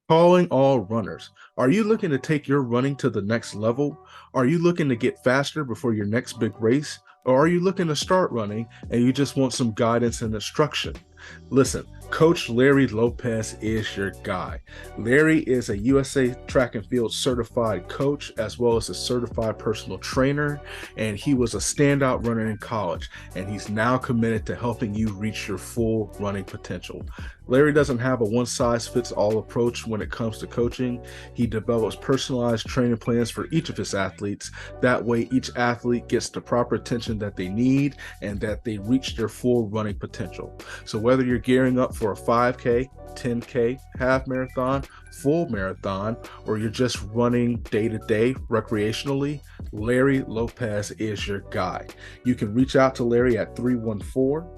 Calling all runners. Are you looking to take your running to the next level? Are you looking to get faster before your next big race? Or are you looking to start running and you just want some guidance and instruction? Listen, Coach Larry Lopez is your guy. Larry is a USA track and field certified coach as well as a certified personal trainer, and he was a standout runner in college, and he's now committed to helping you reach your full running potential. Larry doesn't have a one size fits all approach when it comes to coaching. He develops personalized training plans for each of his athletes. That way, each athlete gets the proper attention that they need and that they reach their full running potential. So, whether you're gearing up for a 5K, 10K, half marathon, full marathon, or you're just running day to day recreationally, Larry Lopez is your guy. You can reach out to Larry at 314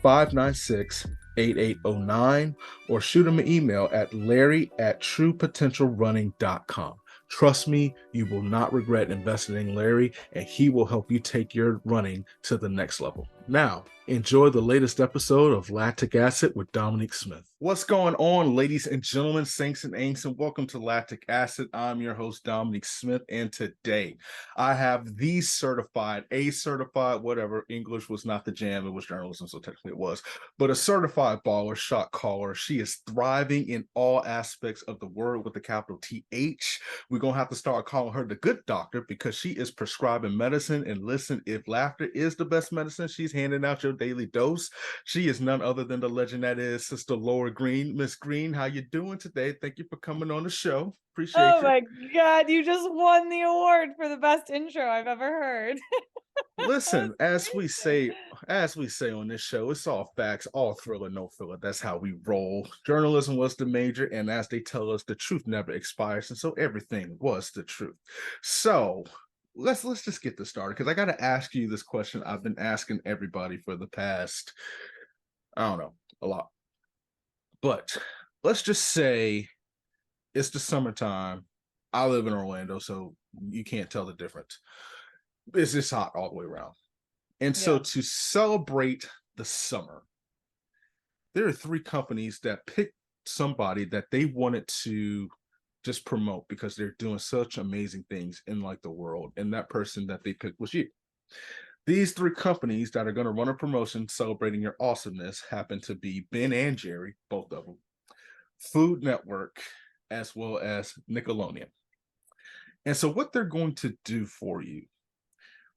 596 8809 or shoot him an email at larry@truepotentialrunning.com. Trust me, you will not regret investing in Larry, and he will help you take your running to the next level. Now, enjoy the latest episode of Lactic Acid with Dominique Smith. What's going on, ladies and gentlemen, saints and ain'ts, and welcome to Lactic Acid. I'm your host, Dominique Smith, and today I have the certified, whatever. English was not the jam, it was journalism, so technically it was, but a certified baller, shot caller. She is thriving in all aspects of the word with the capital TH. We're going to have to start calling her the good doctor because she is prescribing medicine. And listen, if laughter is the best medicine, she's handing out your daily dose. She is none other than the legend that is Sister Laura Green. Miss Green, how you doing today? Thank you for coming on the show. Appreciate Oh you. my God, you just won the award for the best intro I've ever heard. That was Listen, amazing. as we say on this show, it's all facts, all thriller, no filler. That's how we roll. Journalism was the major, and as they tell us, the truth never expires, and so everything was the truth. So let's just get this started because I got to ask you this question I've been asking everybody for the past, I don't know, a lot. But let's just say it's the summertime. I live in Orlando, so you can't tell the difference. It's just hot all the way around. And so Yeah. to celebrate the summer, there are three companies that picked somebody that they wanted to just promote because they're doing such amazing things in like the world. And that person that they picked was you. These three companies that are going to run a promotion celebrating your awesomeness happen to be Ben and Jerry, both of them, Food Network, as well as Nickelodeon. And so what they're going to do for you,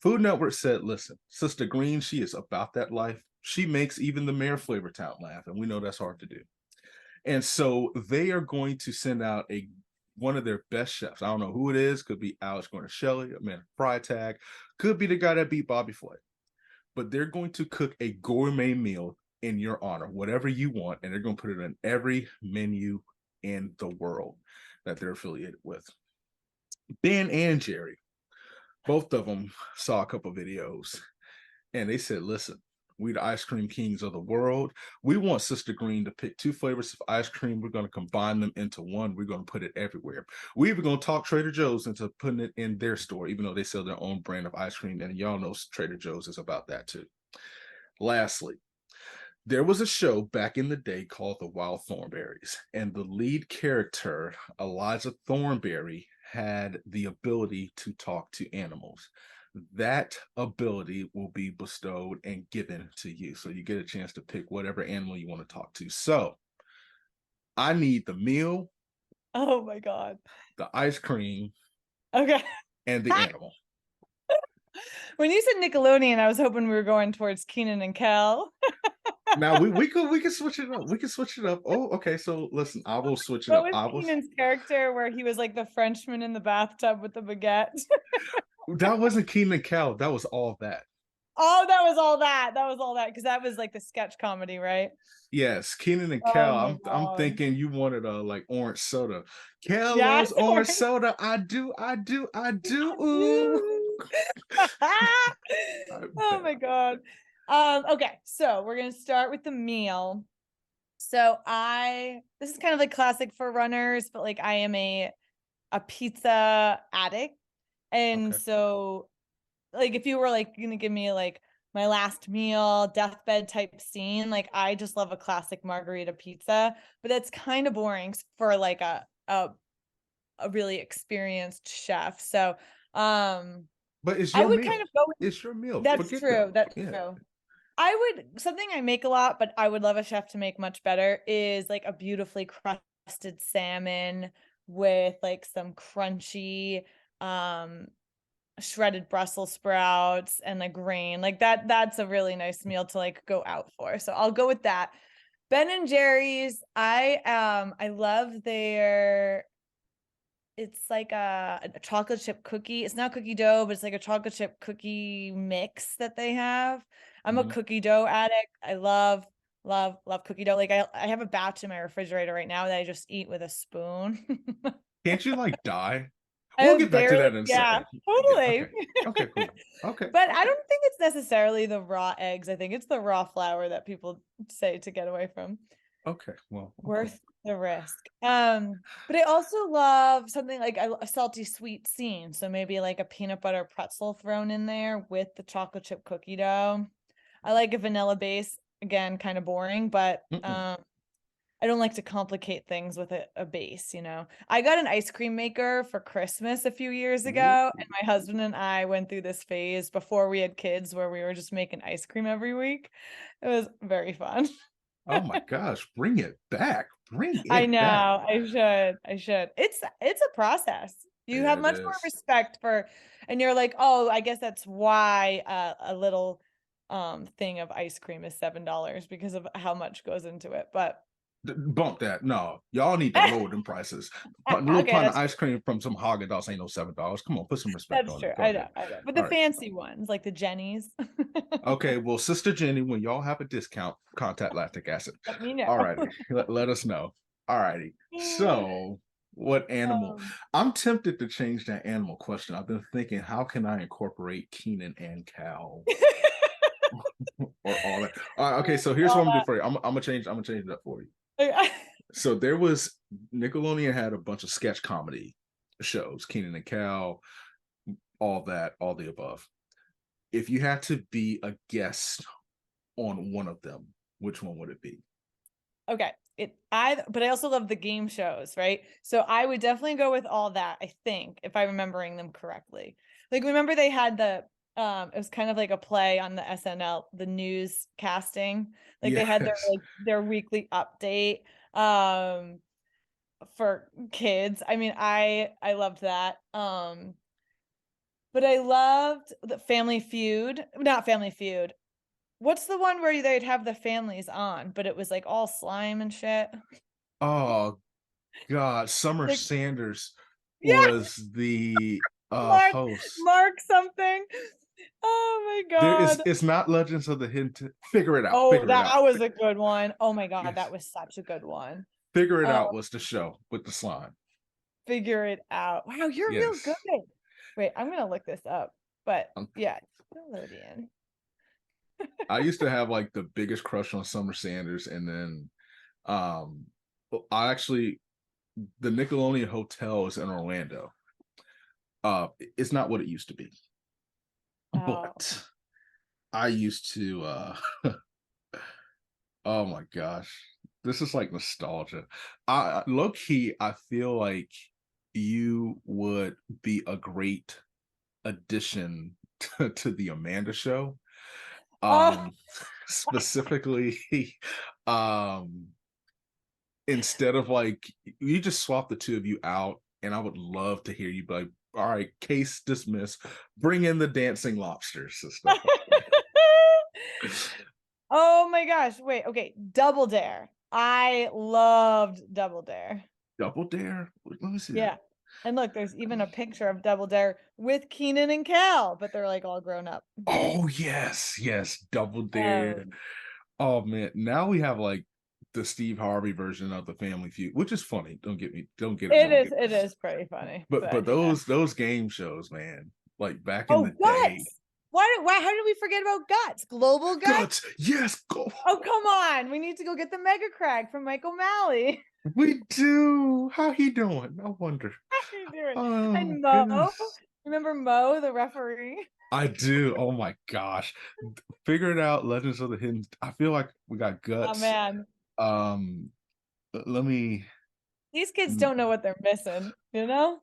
Food Network said, listen, Sister Green, she is about that life. She makes even the mayor of Flavortown laugh, and we know that's hard to do. And so they are going to send out a one of their best chefs. I don't know who it is. Could be Alex Guarnaschelli, a man fry tag. Could be the guy that beat Bobby Flay. But they're going to cook a gourmet meal in your honor, whatever you want, and they're going to put it on every menu in the world that they're affiliated with. Ben and Jerry, both of them saw a couple videos and they said, listen, we the ice cream kings of the world. We want Sister Green to pick two flavors of ice cream. We're going to combine them into one. We're going to put it everywhere. We're even going to talk Trader Joe's into putting it in their store, even though they sell their own brand of ice cream. And y'all know Trader Joe's is about that too. Lastly, there was a show back in the day called The Wild Thornberries, and the lead character, Eliza Thornberry, had the ability to talk to animals. That ability will be bestowed and given to you. So you get a chance to pick whatever animal you want to talk to. So I need the meal, Oh my God. the ice cream, Okay. and the animal. When you said Nickelodeon, I was hoping we were going towards Keenan and Kel. Now we could switch it up. We can switch it up. Oh, okay. So listen, I will switch it What up. was I will. Keenan's character where he was like the Frenchman in the bathtub with the baguette? That wasn't Keenan and Kel. That was all that. Oh, that was all that. That was all that because that was like the sketch comedy, right? Yes, Keenan and Oh Kel. my I'm God. thinking you wanted a like orange soda. Kel Yes. loves orange soda. I do. I do. I do. Ooh. I Oh bet. my God. Okay, so we're gonna start with the meal. So this is kind of like classic for runners, but like I am a pizza addict. And Okay. so like if you were like gonna give me like my last meal, deathbed type scene, like I just love a classic margarita pizza, but that's kind of boring for like a a really experienced chef. So But it's I your would kind meal. of go with, It's your meal. that's Forget them. true. That's Yeah. true. I would, something I make a lot, but I would love a chef to make much better, is like a beautifully crusted salmon with like some crunchy um shredded Brussels sprouts and a grain. Like that's a really nice meal to like go out for. So I'll go with that. Ben and Jerry's, I love their, it's like a chocolate chip cookie. It's not cookie dough, but it's like a chocolate chip cookie mix that they have. I'm a Mhm. cookie dough addict. I love, love, love cookie dough. Like I have a batch in my refrigerator right now that I just eat with a spoon. Can't you like die? I We'll have get back to barely, that in a yeah, second. Yeah, totally. okay. Okay, cool. Okay. But I don't think it's necessarily the raw eggs. I think it's the raw flour that people say to get away from. Okay. Well, okay. Worth the risk. But I also love something like a salty sweet scene. So maybe like a peanut butter pretzel thrown in there with the chocolate chip cookie dough. I like a vanilla base. Again, kind of boring, but Mm-mm. I don't like to complicate things with a base, you know. I got an ice cream maker for Christmas a few years Ooh. ago, and my husband and I went through this phase before we had kids where we were just making ice cream every week. It was very fun. Oh my gosh, bring it back. Bring I it know, back. I should. I should. It's a process. You Yeah, have it much more is. respect for, and you're like, oh, I guess that's why a little thing of ice cream is $7 because of how much goes into it. But Bump that. No, y'all need to lower them prices. A little okay, pint of that's ice cream from some Haagen-Dazs ain't no $7. Come on, put some respect that's on true. it. Go I know, ahead. I know. But the All right. fancy ones, like the Jennies, Okay. Well, Sister Jenny, when y'all have a discount, contact Lactic Acid. let me know. All righty. Let us know. All righty. So, what animal? Um, I'm tempted to change that animal question. I've been thinking, how can I incorporate Keenan and Cal or all that? Okay. So here's what I'm gonna do for you. I'm gonna change. I'm gonna change it up for you. So there was Nickelodeon had a bunch of sketch comedy shows, Keenan and Cal, all that, all the above. If you had to be a guest on one of them, which one would it be? Okay. But I also love the game shows, right? So I would definitely go with all that, I think, if I'm remembering them correctly. Like remember they had the it was kind of like a play on the SNL, the news casting. Like they had Yes. their weekly update for kids. I mean, I loved that. But I loved the Family Feud, not Family Feud. What's the one where they'd have the families on, but it was like all slime and shit? Oh God, Summer Like, Sanders yeah, was the Mark, host. Mark something. Oh my There is God. it's not Legends of the Hidden. Figure it out. Oh, Figure it that out. was a good one. Oh my God, Yes. that was such a good one. Figure It Oh, Out was the show with the slime. figure it out. Wow, you're real good. Yes. Wait, I'm gonna look this up. But Um, yeah, Nickelodeon. I used to have like the biggest crush on Summer Sanders, and then I actually the Nickelodeon Hotel is in Orlando. It's not what it used to be, Oh. but I used to oh my gosh, this is like nostalgia. I low key, I feel like you would be a great addition to the Amanda Show. Oh, Um, specifically, um, instead of like you just swap the two of you out, and I would love to hear you be like, all right, case dismissed. Bring in the dancing lobsters and stuff like that. oh my gosh. Wait, okay. Double Dare. I loved Double Dare. Double Dare? Let me see that. Yeah. And look, there's even a picture of Double Dare with Keenan and Cal, but they're like all grown up. Oh yes, yes, Double Dare. Um, Oh man, now we have like the Steve Harvey version of the Family Feud, which is funny. Don't get it wrong. it is pretty funny, But but yeah. those game shows, man, like back in Oh, the day. Guts. Why how did we forget about Guts? Global Guts? Guts, yes, go. Oh, come on. We need to go get the Mega Crag from Michael Malley. We do. How he doing? I wonder. How you doing? Oh And Mo. goodness. Remember Mo, the referee? I do. Oh my gosh. Figure it out. Legends of the Hidden. I feel like we got Oh Guts. man. Um, let me. These kids don't know what they're missing, you know?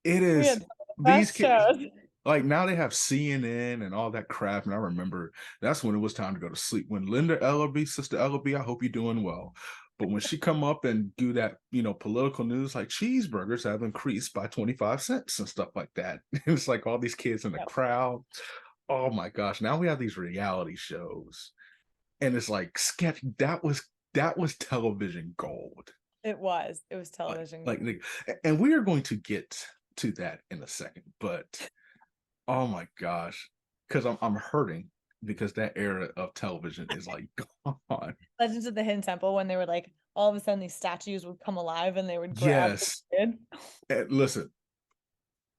It We had is some of the these best kids. shows. Like now they have CNN and all that crap. And I remember that's when it was time to go to sleep. When Linda Ellerby, Sister Ellerby, I hope you're doing well. But when she come up and do that, political news, like cheeseburgers have increased by 25 cents and stuff like that. It's like all these kids in the Yep. crowd. Oh my gosh. Now we have these reality shows. And it's like sketch. That was television gold. It was Like, television. like, and we are going to get to that in a second, but oh my gosh, because I'm hurting because that era of television is like gone. Legends of the Hidden Temple, when they were like, all of a sudden these statues would come alive and they would grab the Yes. kid. And listen,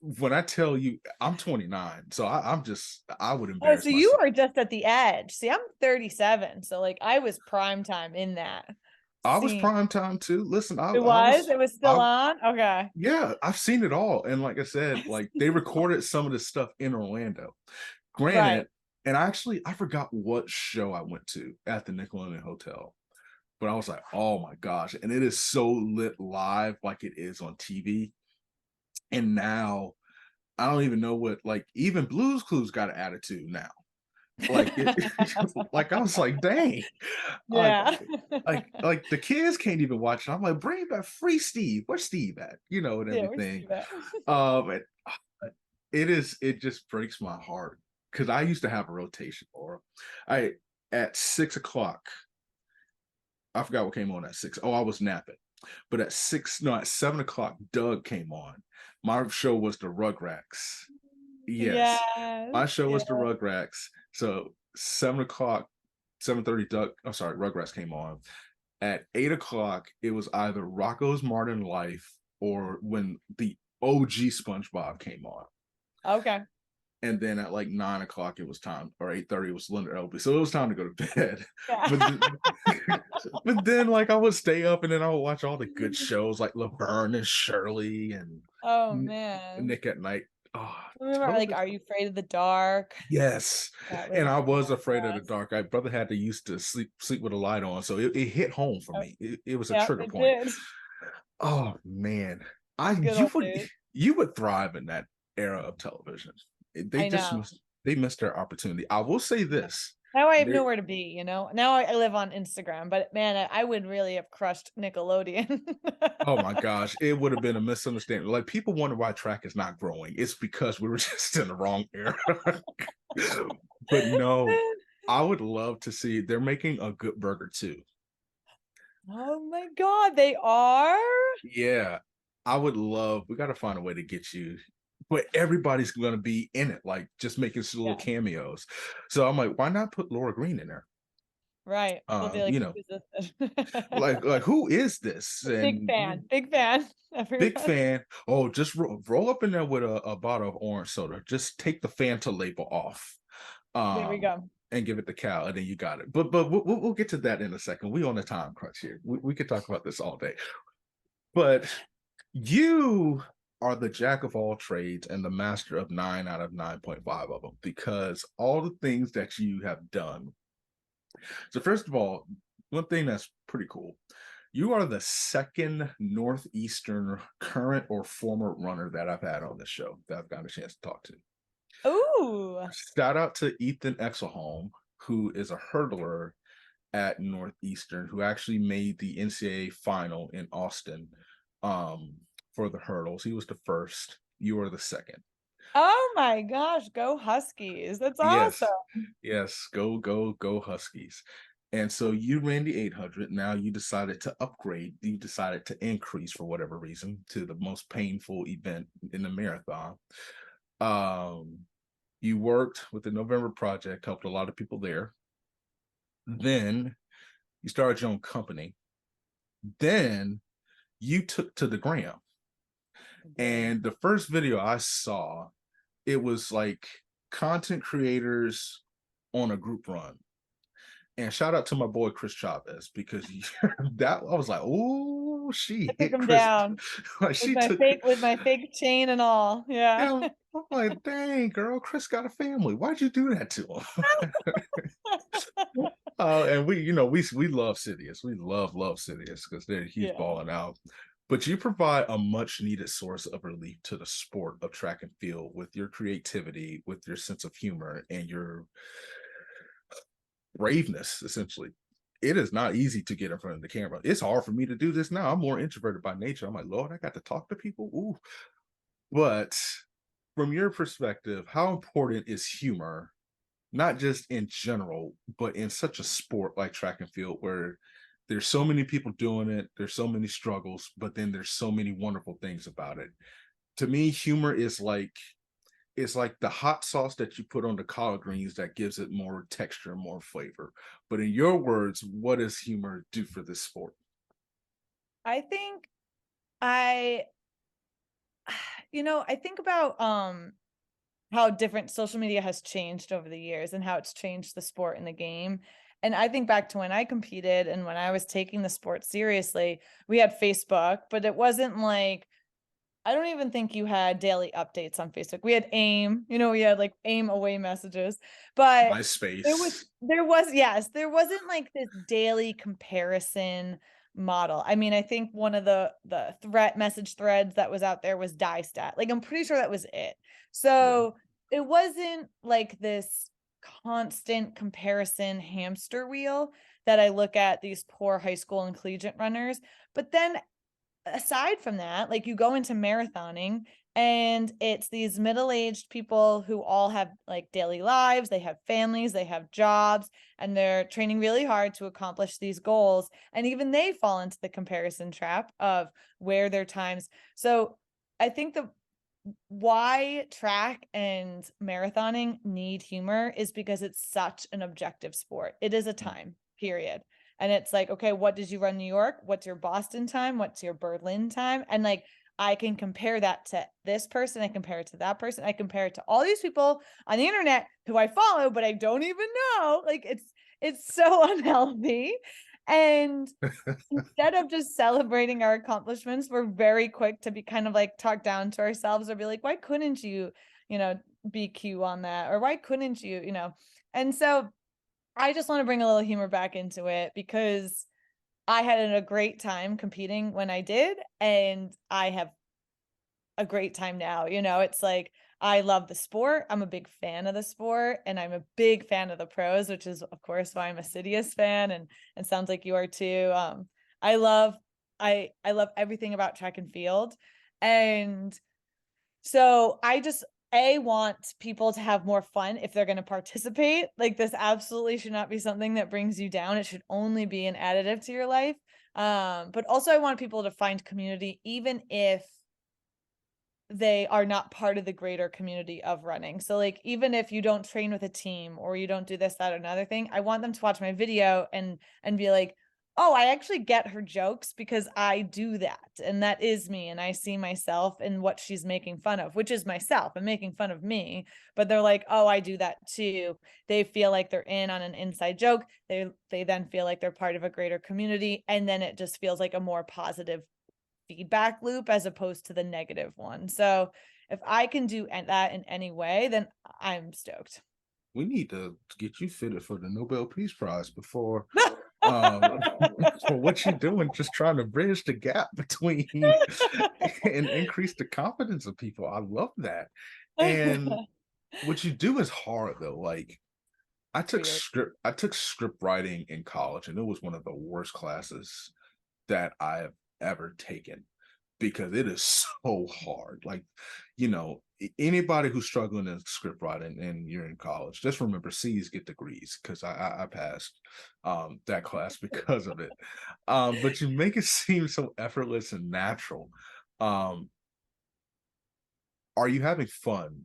when I tell you I'm 29, so I would Oh, embarrass so you myself. are just at the edge. See, I'm 37, so like I was prime time in that I was scene. prime time too. Listen, It was? It was still I on? Okay. yeah, I've seen it all. And like I said, like they recorded some of this stuff in Orlando. Right. Granted, and I forgot what show I went to at the Nickelodeon Hotel. But I was like, oh my gosh. And it is so lit live like it is on TV. And now I don't even know what, like, even Blues Clues got an attitude now. Like like I was like, dang. Like Yeah. like the kids can't even watch it. I'm like, bring back Free Steve. Where's Steve at? And Yeah, we everything. see that. And it just breaks my heart because I used to have a rotation, or I at 6 o'clock. I forgot what came on at 6. Oh, I was napping. But at 6, no, at 7 o'clock, Doug came on. My show was the Rugrats. Yes. Yes. My show Yeah. was the Rugrats. So 7 o'clock, 7:30, Doug, I'm sorry, Rugrats came on. At 8 o'clock, it was either Rocco's Modern Life or when the OG SpongeBob came on. Okay. And then at like 9 o'clock, it was time, or 8:30, it was Linda Elby. So it was time to go to bed. Yeah. But then like I would stay up and then I would watch all the good shows like Laverne and Shirley and Oh man. Nick at Night. Oh, Remember, like, television. Are You Afraid of the Dark? Yes. That was And I was afraid of the best. dark. My brother had to used to sleep with a light on. So it hit home for Yep. me. It was a Yep, trigger it point. did. Oh man. I Good you old would days. you would thrive in that era of television. They I just know. missed their opportunity. I will say this. Now I have There nowhere to be, you know? Now I live on Instagram, but man, I would really have crushed Nickelodeon. Oh my gosh, it would have been a misunderstanding. Like people wonder why track is not growing. It's because we were just in the wrong era. But no, I would love to see they're making a Good Burger too. Oh my God, they are? Yeah, I would love. We got to find a way to get you, but everybody's going to be in it, like just making some little Yeah, cameos. So I'm like, why not put Laura Green in there? right. They'll be like, You who know, is this? like who is this? Big And fan, big fan. big Everyone. fan. Oh, just roll up in there with a bottle of orange soda. Just take the Fanta label off, There we go. and give it to Cal, and then you got it. But we'll get to that in a second. We on a time crunch here. We could talk about this all day. But you are the jack of all trades and the master of 9 out of 9.5 of them because all the things that you have done. So first of all, one thing that's pretty cool. You are the second Northeastern current or former runner that I've had on this show that I've gotten a chance to talk to. Ooh. Shout out to Ethan Exelholm, who is a hurdler at Northeastern, who actually made the NCAA final in Austin for the hurdles. He was the first. You are the second. Oh my gosh, go Huskies. That's Yes, awesome. yes, go Huskies. And so you ran the 800. Now you decided to upgrade. You decided to increase for whatever reason to the most painful event in the marathon. You worked with the November Project, helped a lot of people there. Then you started your own company. Then you took to the gram. And the first video I saw, it was like content creators on a group run. And shout out to my boy Chris Chavez because that I was like, oh, she I took hit him Chris. down Like with she my took. fake chain and all. Yeah. Yeah, I'm like, dang, girl, Chris got a family. Why'd you do that to him? And we love Sidious. We love Sidious because he's Yeah. balling out. But you provide a much needed source of relief to the sport of track and field with your creativity, with your sense of humor, and your braveness, essentially. It is not easy to get in front of the camera. It's hard for me to do this now. I'm more introverted by nature. I'm like, Lord, I got to talk to people. Ooh. But from your perspective, how important is humor, not just in general, but in such a sport like track and field where there's so many people doing it, there's so many struggles, but then there's so many wonderful things about it. To me, humor is like it's like the hot sauce that you put on the collard greens that gives it more texture, more flavor. But in your words, what does humor do for this sport? I think I I think about how different social media has changed over the years and how it's changed the sport and the game. And I think back to when I competed and when I was taking the sport seriously, we had Facebook, but it wasn't like I don't even think you had daily updates on Facebook. We had AIM, we had like AIM away messages, but there was MySpace. yes, there wasn't like this daily comparison model. I mean, I think one of the threat message threads that was out there was die stat. Like I'm pretty sure that was it. Yeah. So it wasn't like this constant comparison hamster wheel that I look at these poor high school and collegiate runners. But then aside from that, like you go into marathoning and it's these middle-aged people who all have like daily lives, they have families, they have jobs, and they're training really hard to accomplish these goals. And even they fall into the comparison trap of where their times. So I think the why track and marathoning need humor is because it's such an objective sport. It is a Mm. time, period. And it's like, okay, what did you run New York? What's your Boston time? What's your Berlin time? And like, I can compare that to this person. I compare it to that person. I compare it to all these people on the internet who I follow, but I don't even know. Like, it's so unhealthy. And instead of just celebrating our accomplishments, we're very quick to be kind of like talk down to ourselves or be like, why couldn't you, you know, BQ on that? Or why couldn't you? And so I just want to bring a little humor back into it because I had a great time competing when I did, and I have a great time now. It's like I love the sport. I'm a big fan of the sport, and I'm a big fan of the pros, which is of course why I'm a Sidious fan, and sounds like you are too. I love I love everything about track and field. And so I just want people to have more fun if they're going to participate. Like this absolutely should not be something that brings you down. It should only be an additive to your life. But also I want people to find community even if they are not part of the greater community of running. So like even if you don't train with a team or you don't do this, that, or another thing, I want them to watch my video and be like, oh, I actually get her jokes because I do that. And that is me. And I see myself in what she's making fun of, which is myself. I'm making fun of me, but they're like, oh, I do that too. They feel like they're in on an inside joke. They then feel like they're part of a greater community. And then it just feels like a more positive feedback loop as opposed to the negative one. So if I can do that in any way, then I'm stoked. We need to get you fitted for the Nobel Peace Prize before um for what you're doing, just trying to bridge the gap between and increase the confidence of people. I love that. And what you do is hard though. Like Weird. I took script writing in college, and it was one of the worst classes that I have ever taken because it is so hard. Like, anybody who's struggling in script writing and you're in college, just remember C's get degrees because I passed that class because of it. But you make it seem so effortless and natural. Um, are you having fun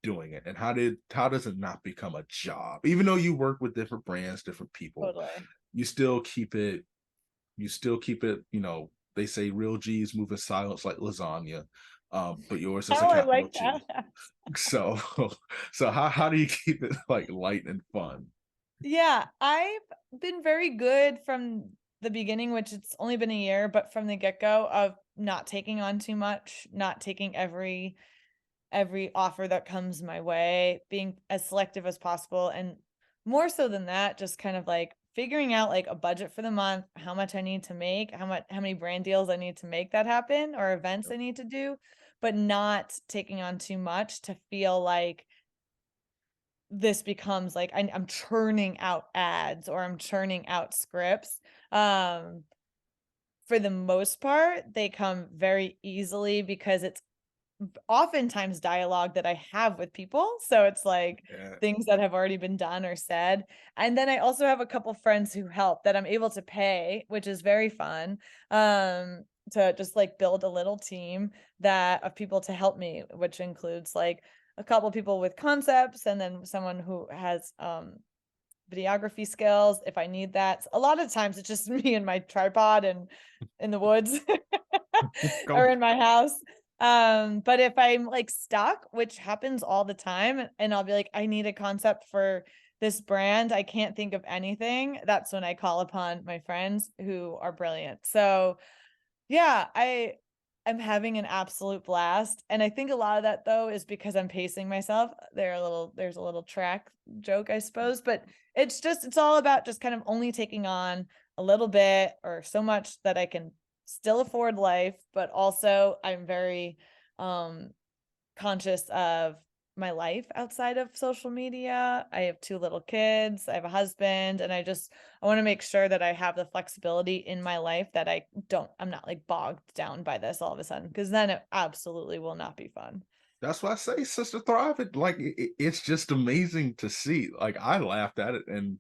doing it? And how does it not become a job? Even though you work with different brands, different people, Totally. you still keep it they say real G's move in silence like lasagna, but yours is a Oh, I capital like G. that. So so how do you keep it like light and fun? Yeah, I've been very good from the beginning, which it's only been a year, but from the get-go of not taking on too much, not taking every offer that comes my way, being as selective as possible, and more so than that, just kind of like figuring out like a budget for the month, how much I need to make, how many brand deals I need to make that happen, or events I need to do, but not taking on too much to feel like this becomes like I'm churning out ads or I'm churning out scripts. For the most part, they come very easily because it's oftentimes dialogue that I have with people. So it's like Yeah. things that have already been done or said. And then I also have a couple friends who help that I'm able to pay, which is very fun. To just like build a little team that of people to help me, which includes like a couple people with concepts and then someone who has videography skills if I need that. A lot of times it's just me and my tripod and in the woods or Go. in my house. But if I'm like stuck, which happens all the time, and I'll be like, I need a concept for this brand, I can't think of anything. That's when I call upon my friends who are brilliant. So yeah, I'm having an absolute blast. And I think a lot of that though is because I'm pacing myself. There's a little track joke, I suppose, but it's all about just kind of only taking on a little bit or so much that I can still afford life, but also I'm very conscious of my life outside of social media. I have two little kids, I have a husband, and I want to make sure that I have the flexibility in my life that I'm not like bogged down by this all of a sudden, because then it absolutely will not be fun. That's why I say Sister Thriving. Like it's just amazing to see. Like I laughed at it and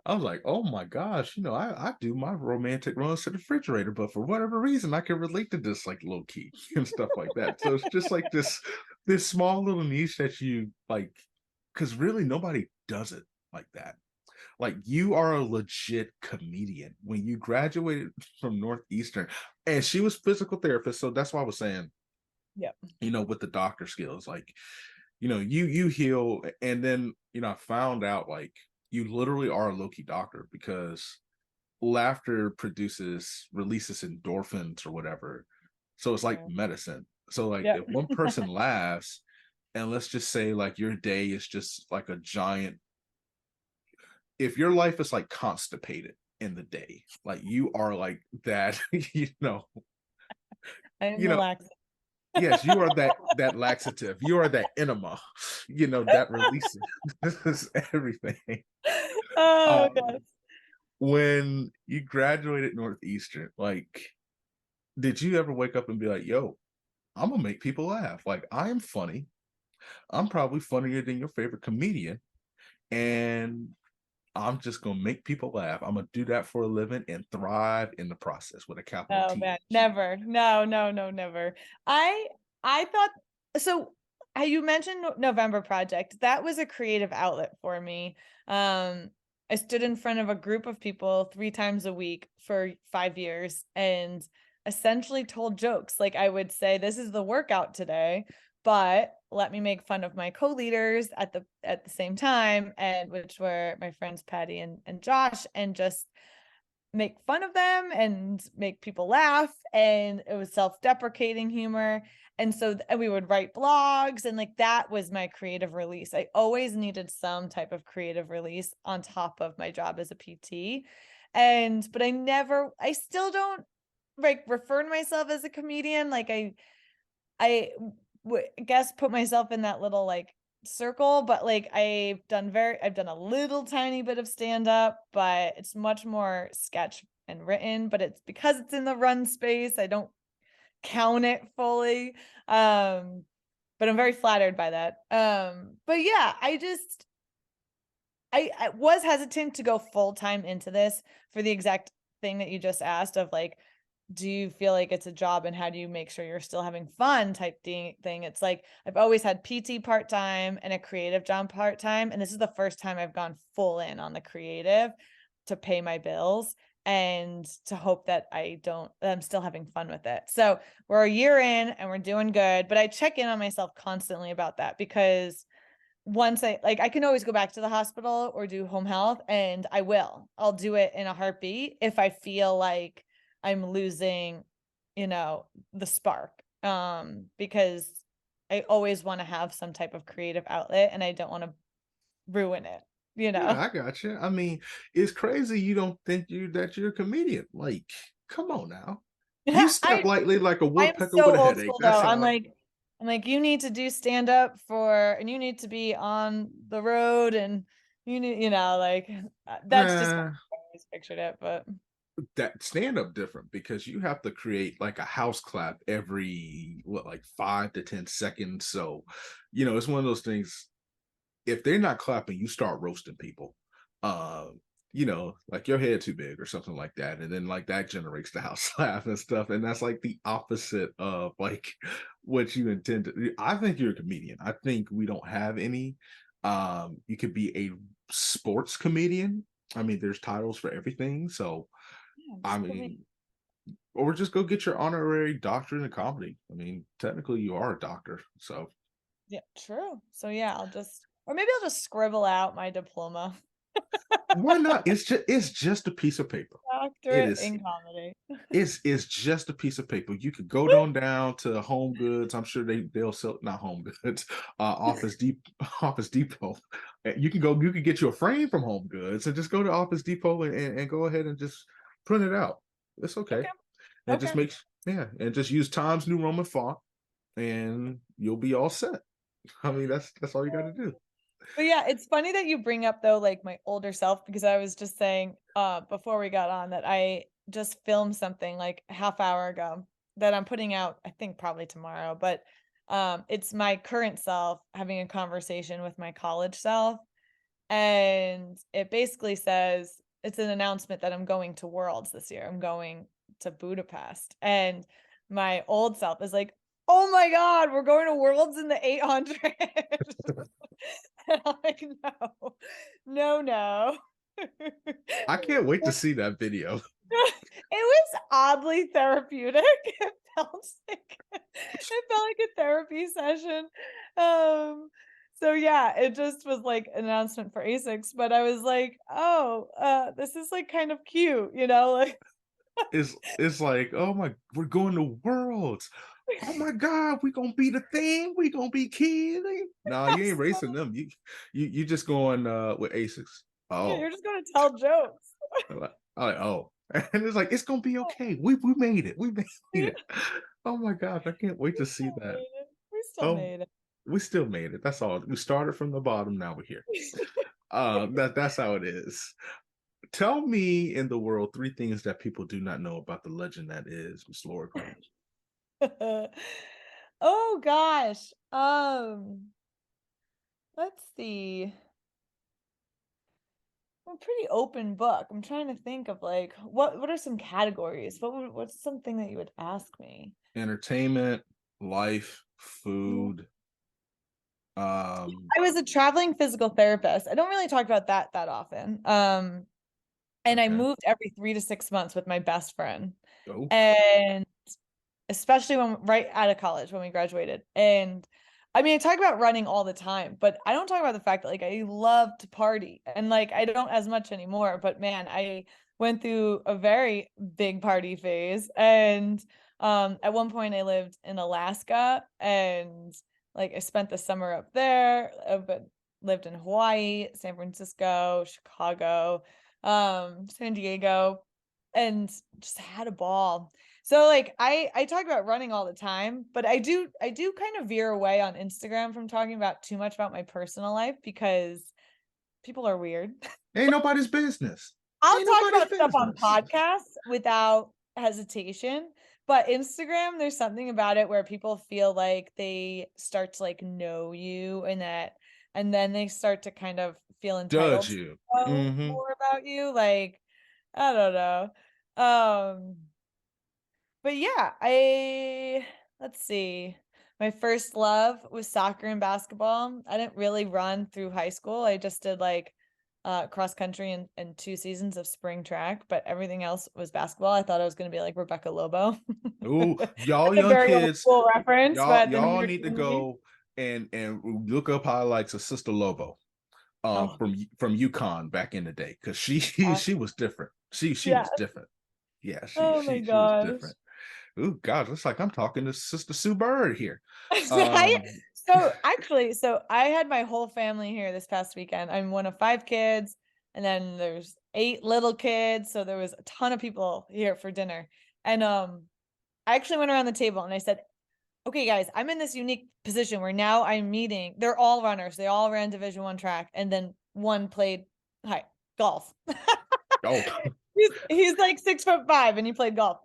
I was like, oh my gosh, I do my romantic runs to the refrigerator, but for whatever reason, I can relate to this like low key and stuff like that. So it's just like this small little niche that you like, because really nobody does it like that. Like you are a legit comedian. When you graduated from Northeastern, and she was physical therapist, so that's why I was saying, Yep. with the doctor skills, like you heal, and then I found out like you literally are a low-key doctor because laughter releases endorphins or whatever, so it's like Yeah. medicine. So like Yep. if one person laughs, and let's just say like your day is just like a giant, if your life is like constipated in the day, like you are like that, I am you know relaxed. yes, you are that laxative. You are that enema, that releases everything. Oh Um, yes. when you graduated Northeastern, like, did you ever wake up and be like, "Yo, I'm gonna make people laugh. Like, I am funny. I'm probably funnier than your favorite comedian, and I'm just gonna make people laugh. I'm gonna do that for a living and thrive in the process with a capital Oh T man, H." never. No, no, no, never. I I thought so. You mentioned November Project. That was a creative outlet for me. I stood in front of a group of people 3 times a week for 5 years and essentially told jokes. Like I would say, "This is the workout today," but let me make fun of my co-leaders at the same time, and which were my friends Patty and Josh, and just make fun of them and make people laugh, and it was self-deprecating humor. And so and we would write blogs, and like that was my creative release. I always needed some type of creative release on top of my job as a PT. And but I still don't like refer to myself as a comedian. Like I guess put myself in that little like circle, but like I've done a little tiny bit of stand up, but it's much more sketch and written, but it's because it's in the run space, I don't count it fully. But I'm very flattered by that. But yeah, I was hesitant to go full time into this for the exact thing that you just asked of like, do you feel like it's a job and how do you make sure you're still having fun type thing? It's like I've always had PT part-time and a creative job part-time. And this is the first time I've gone full in on the creative to pay my bills and to hope that I'm still having fun with it. So we're a year in and we're doing good, but I check in on myself constantly about that because once I can always go back to the hospital or do home health, and I'll do it in a heartbeat if I feel like I'm losing, the spark. Because I always want to have some type of creative outlet and I don't want to ruin it. you Yeah, know. I got you. I mean, it's crazy you don't think you're a comedian. Like, come on now. You step I lightly like a I'm woodpecker with so a old headache. school though. That's how I'm like, you need to do stand up for, and you need to be on the road, and you need, like that's just how uh, I always pictured it. But that stand up different because you have to create like a house clap every what like 5 to 10 seconds. So, it's one of those things. If they're not clapping, you start roasting people. Um, like your head too big or something like that. And then like that generates the house laugh and stuff. And that's like the opposite of like what you intend to do. I think you're a comedian. I think we don't have any. You could be a sports comedian. I mean, there's titles for everything. So yeah, I just put me. mean, or just go get your honorary doctorate in comedy. I mean, technically you are a doctor. So Yeah, true. So yeah, or maybe I'll just scribble out my diploma. why not? It's just a piece of paper. It Doctorate is in comedy. it's just a piece of paper. You could go down to Home Goods. I'm sure they'll sell not Home Goods, Office Depot. You can get you a frame from Home Goods and just go to Office Depot and go ahead and just print it out. It's okay. Okay. And just Okay. makes yeah, and just use Times New Roman font and you'll be all set. I mean, that's all you got to do. But yeah, it's funny that you bring up though, like my older self, because I was just saying before we got on that I just filmed something like a half hour ago that I'm putting out, I think probably tomorrow, but it's my current self having a conversation with my college self. And it basically says it's an announcement that I'm going to Worlds this year. I'm going to Budapest. And my old self is like, "Oh my God, we're going to Worlds in the 800." And I'm like, "No, no, no." I can't wait to see that video. It was oddly therapeutic. It felt like a therapy session. So yeah, it just was like an announcement for ASICs, but I was like, "Oh, this is like kind of cute, like." It's like, oh my, we're going to Worlds. Oh my God, we gonna be the thing. We gonna be kidding. Nah, you ain't racing them. You just going with Asics. Yeah, Oh, you're just gonna tell jokes. oh, and it's like it's gonna be okay. We made it. We made We it. Oh my gosh, I can't wait to see still that. made it. We still Oh, made we still made it. That's all. We started from the bottom. Now we're here. it. That's how it is. Tell me in the world three things that people do not know about the legend that is Miss Laura Green. Oh gosh. Let's see. I'm a pretty open book. I'm trying to think of like what are some categories? What's something that you would ask me? Entertainment, life, Mm. food. Um, I was a traveling physical therapist. I don't really talk about that often. And I okay. moved every 3 to 6 months with my best friend. Oh, And especially when right out of college when we graduated. And I mean, I talk about running all the time, but I don't talk about the fact that like I love to party and like I don't as much anymore. But man, I went through a very big party phase. And at one point I lived in Alaska and like I spent the summer up there, but lived in Hawaii, San Francisco, Chicago, San Diego, and just had a ball. So like I talk about running all the time, but I do kind of veer away on Instagram from talking about too much about my personal life because people are weird. ain't nobody's business. I'll Ain't talk nobody's about stuff on business. podcasts without hesitation, but Instagram, there's something about it where people feel like they start to like know you and then they start to kind of feel entitled Judge to you. know Mm-hmm. more about you. Like, I don't know. Um, but yeah, let's see. My first love was soccer and basketball. I didn't really run through high school. I just did like cross country and 2 seasons of spring track, but everything else was basketball. I thought I was going to be like Rebecca Lobo. Ooh, y'all That's a young very old kids, school reference, but then y'all here need to to me. go and look up highlights of Sister Lobo Oh, from UConn back in the day because she yeah. she was different. She Yeah. was different. Yeah, Oh my she was gosh. different. Ooh, God, looks like I'm talking to Sister Sue Bird here. I Um, So actually, so I had my whole family here this past weekend. I'm one of 5 kids, and then there's 8 little kids. So there was a ton of people here for dinner. And I actually went around the table and I said, okay, guys, I'm in this unique position where now I'm meeting, they're all runners, they all ran Division 1 track, and then one played golf. Oh, He's like 6'5" and he played golf.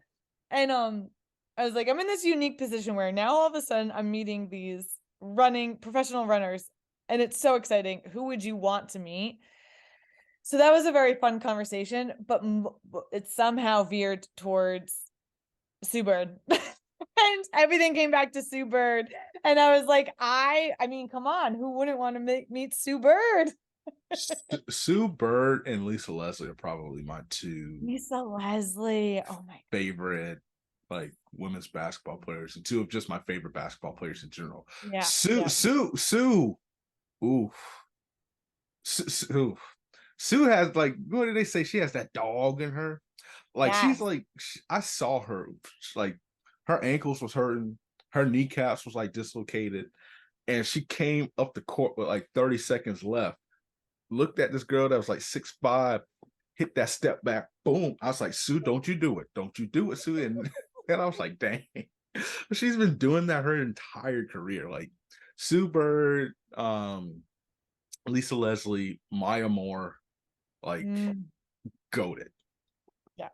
And I was like, I'm in this unique position where now all of a sudden I'm meeting these running professional runners, and it's so exciting. Who would you want to meet? So that was a very fun conversation, but it somehow veered towards Sue Bird. And everything came back to Sue Bird. And I was like, I mean, come on, who wouldn't want to meet Sue Bird? Sue Bird and Lisa Leslie are probably my 2 Lisa Leslie. Oh my favorite like women's basketball players, and 2 of just my favorite basketball players in general. yeah. Sue. Ooh. Sue. Sue has, like, what did they say? She has that dog in her. Like, she's Yes. like, I saw her, like, her ankles was hurting, her kneecaps was like dislocated, and she came up the court with like 30 seconds left. Looked at this girl that was like 6'5", hit that step back, boom. I was like, Sue, don't you do it. Don't you do it, Sue. And I was like, dang. She's been doing that her entire career. Like Sue Bird, Lisa Leslie, Maya Moore, like Mm, goated. yeah.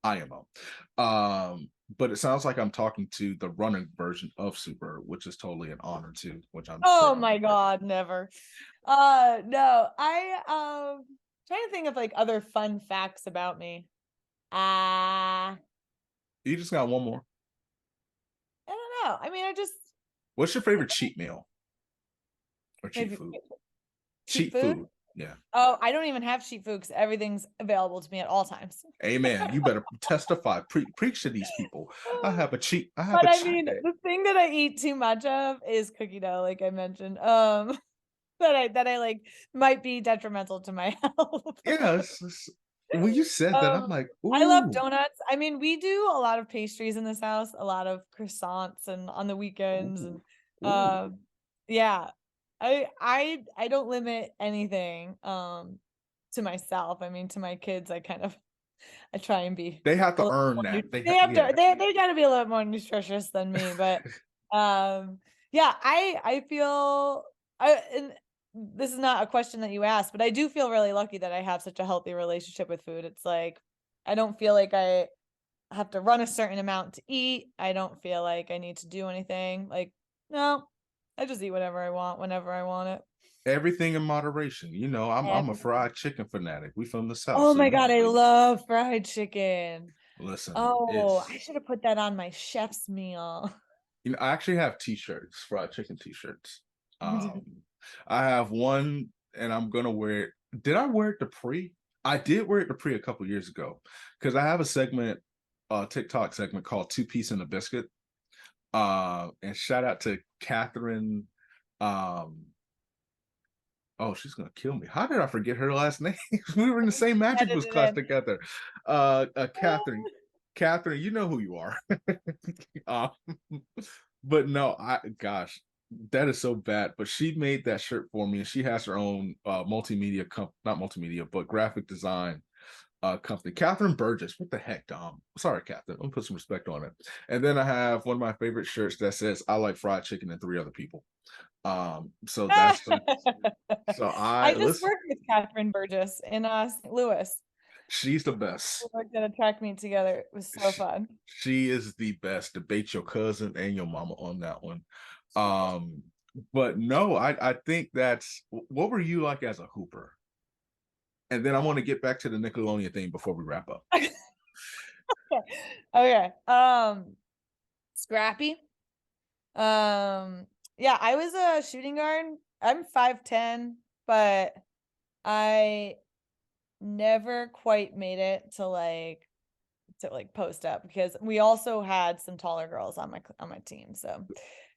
IMO. But it sounds like I'm talking to the running version of Sue Bird, which is totally an honor too, which I'm Oh sure. my God, never. No, trying to think of like other fun facts about me. Uh, You just got one more. I don't know. I mean, I just What's your favorite cheat meal or cheat maybe food? cheap Cheat food. food. Yeah. Oh, I don't even have cheap food because everything's available to me at all times. Amen. You better testify, preach to these people. I have But a I cheat mean, day. the thing that I eat too much of is cookie dough, like I mentioned. That I like might be detrimental to my health. Yeah. When you said that, I'm Um, like, I love ooh, donuts. I mean, we do a lot of pastries in this house, a lot of croissants and on the weekends ooh, and ooh. um yeah. I don't limit anything to myself. I mean, to my kids, I try and be They have a to little earn more that. they have Yeah. to they gotta be a little more nutritious than me, but yeah, I feel and this is not a question that you asked, but I do feel really lucky that I have such a healthy relationship with food. It's like I don't feel like I have to run a certain amount to eat. I don't feel like I need to do anything. Like, no, I just eat whatever I want whenever I want it. Everything in moderation. You know, I'm a Everything. fried chicken fanatic. We from the South, Oh so my you God, I love fried chicken. listen, Oh, I it's should have put that on my chef's meal. I actually have t-shirts, fried chicken t-shirts. I have one and I'm gonna wear it. Did I wear it to pre? I did wear it to pre a couple years ago because I have a segment, TikTok segment called Two Piece and a Biscuit. And shout out to Catherine. Um, oh, she's gonna kill me. How did I forget her last name? We were in the same magic Edit was it class in. together. Catherine. Catherine, you know who you are. um, but no, gosh, that is so bad. But she made that shirt for me, and she has her own multimedia not multimedia, but graphic design company. Catherine Burgess. What the heck, Dom? Sorry, Catherine. Let me put some respect on it. And then I have one of my favorite shirts that says "I like fried chicken and 3 other people." So that's the so I I just listen. worked with Catherine Burgess in St. Louis. She's the We best. worked at a track meet together. It was so She, fun. she is the best. Debate your cousin and your mama on that one. Um, but no, I think that's what were you like as a hooper? And then I want to get back to the Nickelodeon thing before we wrap up. Okay. Scrappy. Um, yeah, I was a shooting guard. I'm 5'10", but I never quite made it to post up because we also had some taller girls on my team. So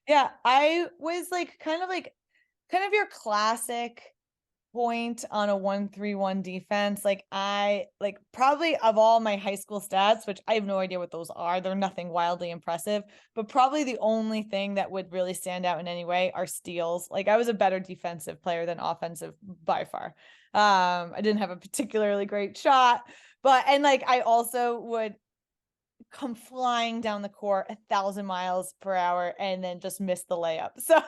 yeah, I was like kind of your classic point on a 1-3-1 defense. Like I like probably of all my high school stats, which I have no idea what those are, they're nothing wildly impressive, but probably the only thing that would really stand out in any way are steals. Like I was a better defensive player than offensive by far. I didn't have a particularly great shot, but and like I also would come flying down the court 1,000 miles per hour and then just miss the layup. So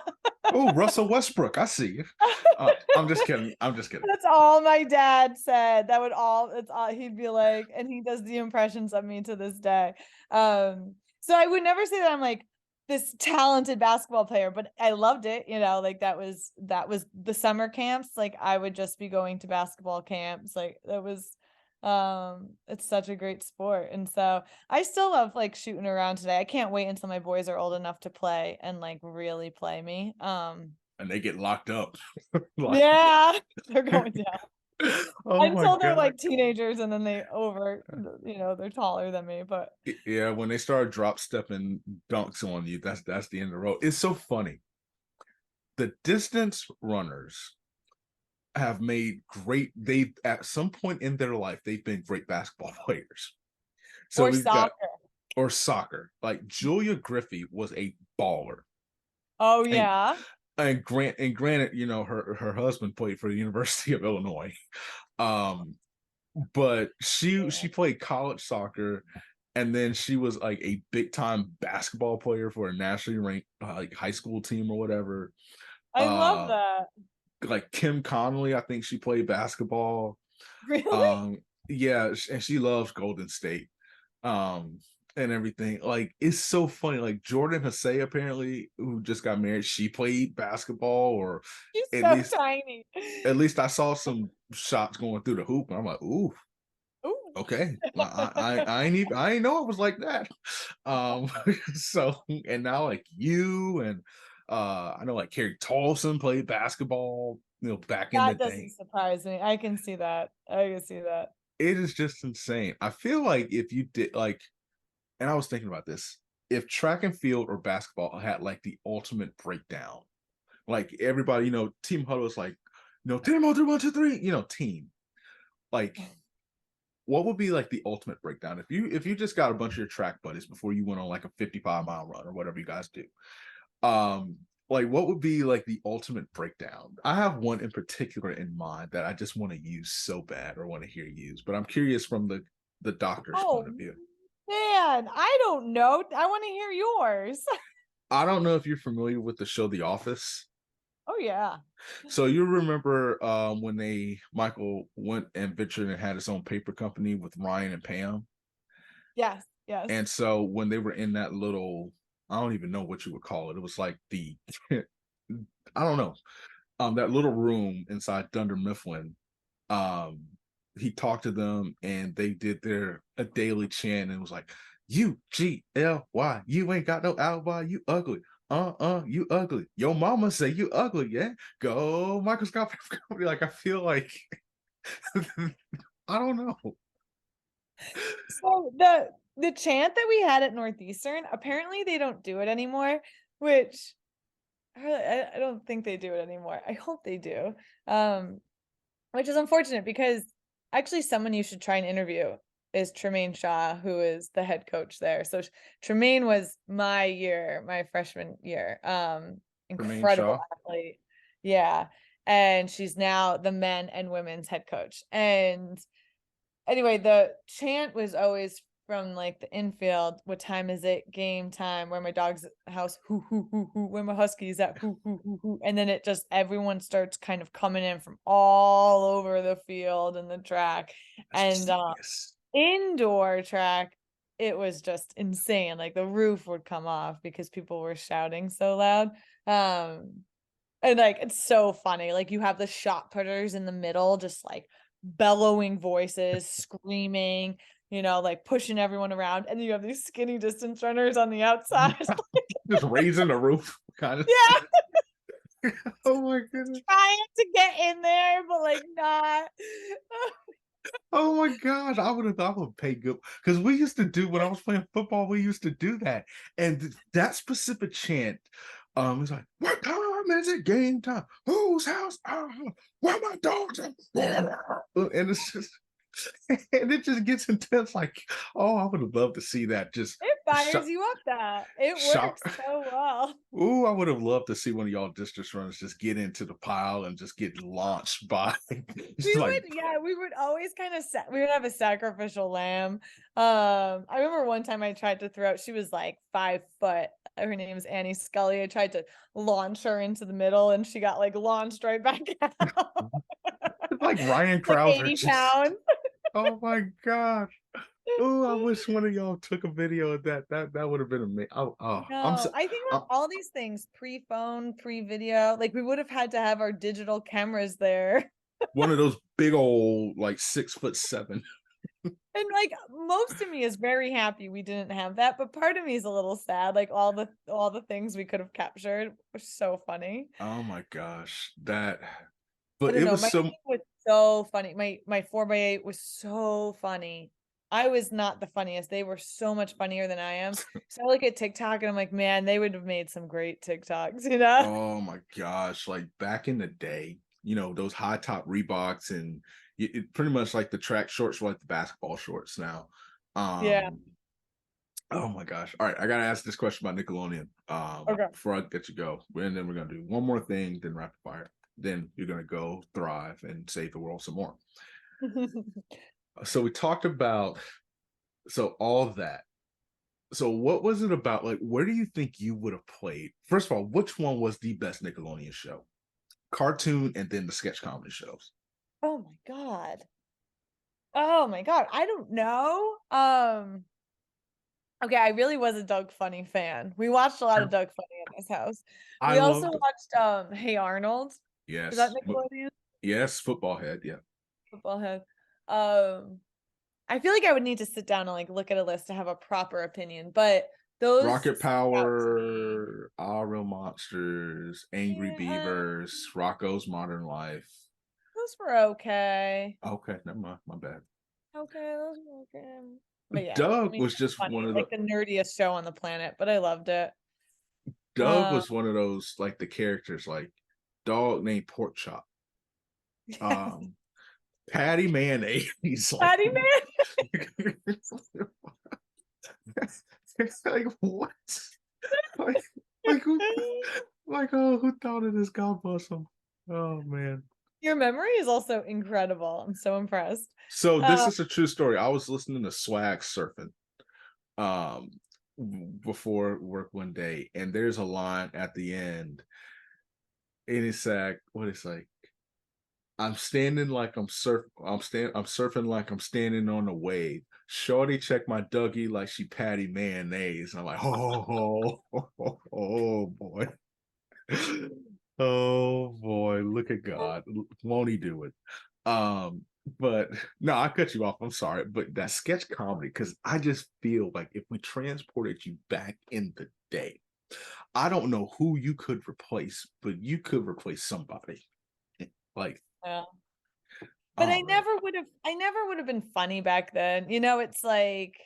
Oh, Russell Westbrook, I see you. I'm just kidding. I'm just kidding. that's all my dad said. That would all it's all he'd be like, and he does the impressions of me to this day. So I would never say that I'm like this talented basketball player, but I loved it, like that was the summer camps. Like I would just be going to basketball camps. Like that was it's such a great sport. And so I still love like shooting around today. I can't wait until my boys are old enough to play and like really play me. And they get locked up. Like, Yeah, they're going down oh my until they're God. like teenagers and then they're taller than me. But Yeah, when they start drop stepping dunks on you, that's the end of the road. It's so funny. The distance runners have made great, they at some point in their life, they've been great basketball players. So or we've got, soccer. or soccer. Like Julia Griffey was a baller. Oh And yeah. granted, her husband played for the University of Illinois. Um, but she Yeah. played college soccer, and then she was like a big time basketball player for a nationally ranked like high school team or whatever. I love Uh, that. like Kim Connolly, I think she played basketball. Really? Um, yeah, and she loves Golden State. And everything. Like it's so funny. Like Jordan Hosea, apparently, who just got married, she played basketball, or She's at so least tiny. I saw some shots going through the hoop, and I'm like, ooh, Ooh. okay. I ain't know it was like that. Um, so and now like you and I know like Carrie Tolson played basketball, back in the That doesn't day. surprise me. I can see that. I can see that. It is just insane. I feel like if you did like, and I was thinking about this, if track and field or basketball had like the ultimate breakdown, like everybody, team huddle is like, team on 3, 1, 2, 3, team. Like, what would be like the ultimate breakdown if you just got a bunch of your track buddies before you went on like a 55-mile run or whatever you guys do? Like what would be like the ultimate breakdown? I have one in particular in mind that I just want to use so bad, or want to hear used, but I'm curious from the doctor's Oh point of view. man, I don't know. I want to hear yours. I don't know if you're familiar with the show The Office. Oh yeah. So you remember when Michael went and ventured and had his own paper company with Ryan and Pam? Yes, yes. And so when they were in that little, I don't even know what you would call it. It was like the, I don't know, that little room inside Dunder Mifflin. Um, he talked to them and they did a daily chant, and it was like, UGLY, you ain't got no alibi, you ugly. You ugly. Your mama say you ugly, yeah. Go microscopic company. Like I feel like I don't know. So the chant that we had at Northeastern, apparently they don't do it anymore, which I don't think they do it anymore. I hope they do. Which is unfortunate because actually someone you should try and interview is Tremaine Shaw, who is the head coach there. So Tremaine was my freshman year. Jermaine Incredible Shaw. athlete. Yeah. And she's now the men and women's head coach. And anyway, the chant was always from like the infield. What time is it? Game time. Where my dog's house? Hoo hoo hoo hoo. Where my husky's at? Hoo hoo hoo hoo. And then it just everyone starts kind of coming in from all over the field and the track. That's And genius. indoor track, it was just insane. Like the roof would come off because people were shouting so loud. And like it's so funny. Like you have the shot putters in the middle, just like bellowing voices, screaming, like pushing everyone around. And then you have these skinny distance runners on the outside. Just raising the roof, kind of. Yeah. Oh my goodness. Trying to get in there, but like not. Oh my gosh, I would pay good, because we used to do, when I was playing football, we used to do that. And that specific chant, it's like, work hard. time is it? Game time. Whose house? Where my dogs at? And it's just, and it just gets intense. Like, oh, I would have loved to see that. Just It fires shot, you up that. It shot. works so well. Ooh, I would have loved to see one of y'all distance runners just get into the pile and just get launched by. It's We like, would, yeah, we would always kind of we would have a sacrificial lamb. I remember one time I tried to throw out, she was like 5 foot. Her name is Annie Scully. I tried to launch her into the middle and she got like launched right back out. it's like Ryan Like Krauser 80 just. pounds. Oh my gosh. Oh, I wish one of y'all took a video of that. That would have been amazing. I'm No, so, I think I'm that all these things, pre-phone, pre-video, like we would have had to have our digital cameras there. one of those big old like 6'7". And like most of me is very happy we didn't have that, but part of me is a little sad. Like all the things we could have captured were so funny. Oh my gosh, that. I But don't it know. was My so. thing was so funny. My 4x8 was so funny. I was not the funniest. They were so much funnier than I am. So I look at TikTok and I'm like, man, they would have made some great TikToks, you know? Oh my gosh, like back in the day, those high top Reeboks and pretty much like the track shorts were like the basketball shorts now. Yeah. Um, oh my gosh. All right, I gotta ask this question about Nickelodeon Okay. before I get you go. And then we're gonna do one more thing, then rapid fire. Then you're gonna go thrive and save the world some more. So we talked about all of that. So what was it about? Like, where do you think you would have played? First of all, which one was the best Nickelodeon show? Cartoon and then the sketch comedy shows. Oh my God. Oh my God. I don't know. Okay, I really was a Doug Funny fan. We watched a lot of Doug Funny in this house. I We also loved. watched Hey Arnold. Is that Yes. Nickelodeon? Yes, football head. Yeah. Football Head. Um, I feel like I would need to sit down and like look at a list to have a proper opinion, but those Rocket stick out to me. Power, All Real Monsters, Angry Yeah, Beavers, Rocco's Modern Life. those were okay. Okay, never mind. My bad. Okay, those were okay. But yeah, I Doug mean, was just funny, one of the. like the nerdiest show on the planet, but I loved it. Doug Uh, was one of those like the characters like dog named Pork Chop. Um, Patty Mayonnaise. Like, Patty Man. like what? Like, like who? Like, oh, who thought of this? God bless him. Oh man. Your memory is also incredible. I'm so impressed. So this Uh, is a true story. I was listening to Swag surfing um before work one day, and there's a line at the end, and it's like, what it's like, I'm standing like I'm surfing like I'm standing on a wave. Shorty check my Dougie like she Patty Mayonnaise. I'm like, oh boy. Oh boy, look at God. Won't he do it? Um, but no, I cut you off. I'm sorry, but that sketch comedy, because I just feel like if we transported you back in the day, I don't know who you could replace, but you could replace somebody. Like, yeah. But oh man. I never would have been funny back then. You know, it's like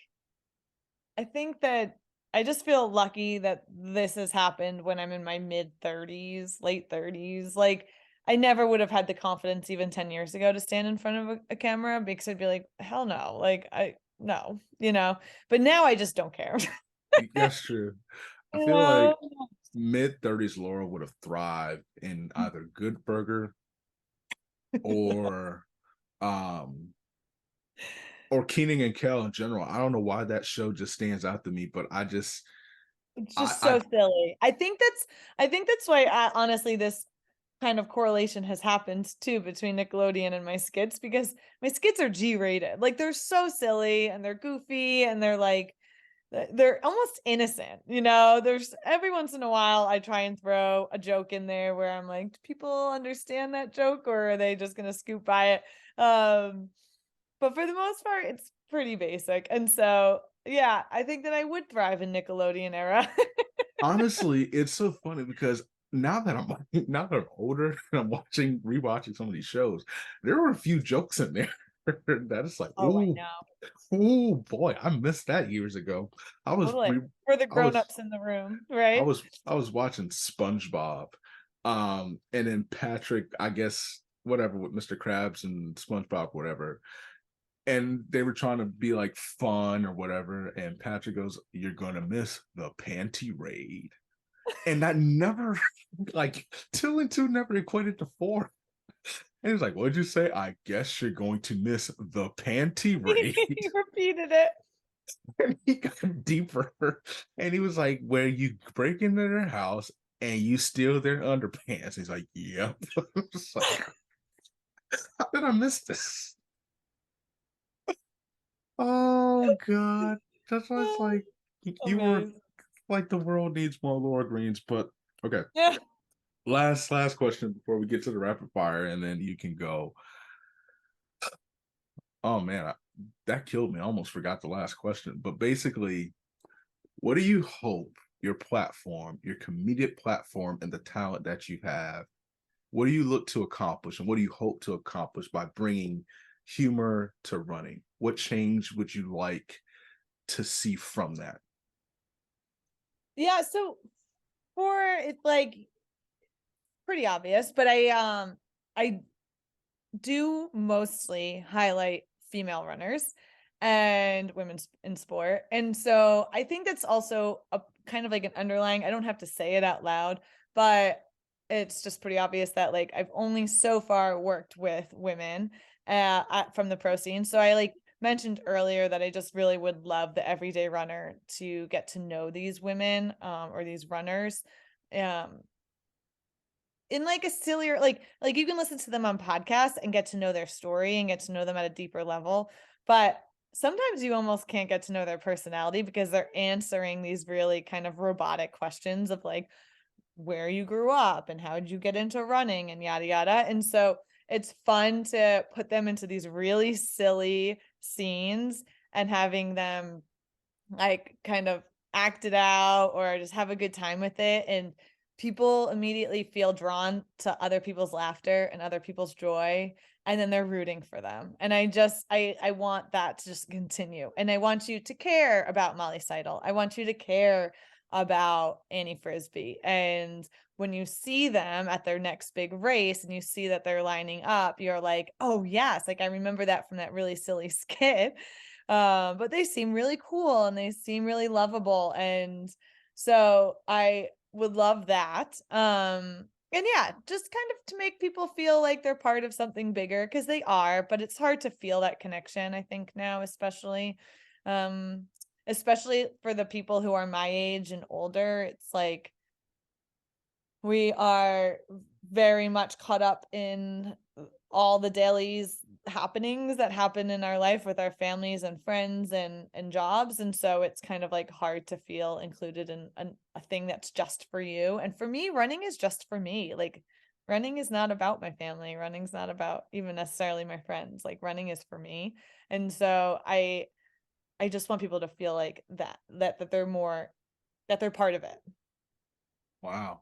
I think that I just feel lucky that this has happened when I'm in my mid 30s, late 30s. Like I never would have had the confidence even 10 years ago to stand in front of a camera because I'd be like, hell no. Like I no, you know. But now I just don't care. That's true. I You feel like know? mid-30s Laura would have thrived in either Good Burger or um Keenan and Kel in general. I don't know why that show just stands out to me, but It's I just I so silly. I think that's why honestly this kind of correlation has happened too between Nickelodeon and my skits because my skits are G-rated. Like they're so silly and they're goofy and they're like they're almost innocent, you know. There's every once in a while I try and throw a joke in there where I'm like, do people understand that joke or are they just gonna scoop by it? But for the most part, it's pretty basic. And so yeah, I think that I would thrive in Nickelodeon era. honestly, it's so funny because now that I'm now that I'm older and I'm rewatching some of these shows, there were a few jokes in there that is like, Oh, I know. oh boy, I missed that years ago. I was Totally. re For the I was grown-ups in the room, right? I was watching SpongeBob And then Patrick, I guess, whatever, with Mr. Krabs and SpongeBob, whatever. And they were trying to be like fun or whatever. And Patrick goes, "You're gonna miss the panty raid." And that never, like, two and two never equated to four. And he was like, "What'd you say? I guess you're going to miss the panty raid." He repeated it. And he got deeper. And he was like, "Where you break into their house and you steal their underpants." He's like, "Yep." It's like, how did I miss this? Oh god. That's why it's like you were Amazing. like the world needs more Laura Greens, but okay. Yeah. Last question before we get to the rapid fire, and then you can go. Oh man, that killed me. I almost forgot the last question. But basically, what do you hope your platform, your comedic platform, and the talent that you have, what do you look to accomplish, and what do you hope to accomplish by bringing humor to running? What change would you like to see from that? Yeah, so for it's like pretty obvious, but I do mostly highlight female runners and women in sport. And so I think that's also a kind of like an underlying, I don't have to say it out loud, but it's just pretty obvious that like I've only so far worked with women from the pro scene. So I like mentioned earlier that I just really would love the everyday runner to get to know these women or these runners. Um, in like a sillier like you can listen to them on podcasts and get to know their story and get to know them at a deeper level, but sometimes you almost can't get to know their personality because they're answering these really kind of robotic questions of like where you grew up and how did you get into running and yada yada. And so it's fun to put them into these really silly scenes and having them like kind of act it out or just have a good time with it, and people immediately feel drawn to other people's laughter and other people's joy, and then they're rooting for them. And I want that to just continue, and I want you to care about Molly Seidel. I want you to care about Annie Frisbee. And when you see them at their next big race and you see that they're lining up, you're like, oh yes, like I remember that from that really silly skit. But they seem really cool and they seem really lovable. And so I would love that. And yeah, just kind of to make people feel like they're part of something bigger because they are, but it's hard to feel that connection, I think now, um, especially for the people who are my age and older. It's like we are very much caught up in all the dailies happenings that happen in our life with our families and friends and jobs, and so it's kind of like hard to feel included in a thing that's just for you. And for me, running is just for me. Like running is not about my family, running's not about even necessarily my friends. Like running is for me. And so I just want people to feel like that they're more, that they're part of it. Wow.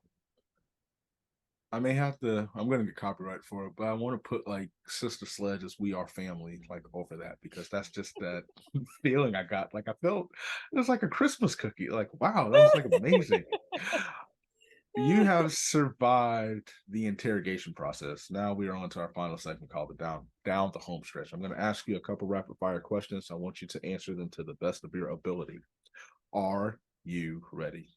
I may have to. I'm gonna get copyright for it, but I want to put like Sister Sledge's "We Are Family" like over that because that's just that feeling I got. Like I felt it was like a Christmas cookie. Like wow, that was like amazing. You have survived the interrogation process. Now we are on to our final segment called the down the home stretch. I'm going to ask you a couple rapid fire questions. I want you to answer them to the best of your ability. Are you ready?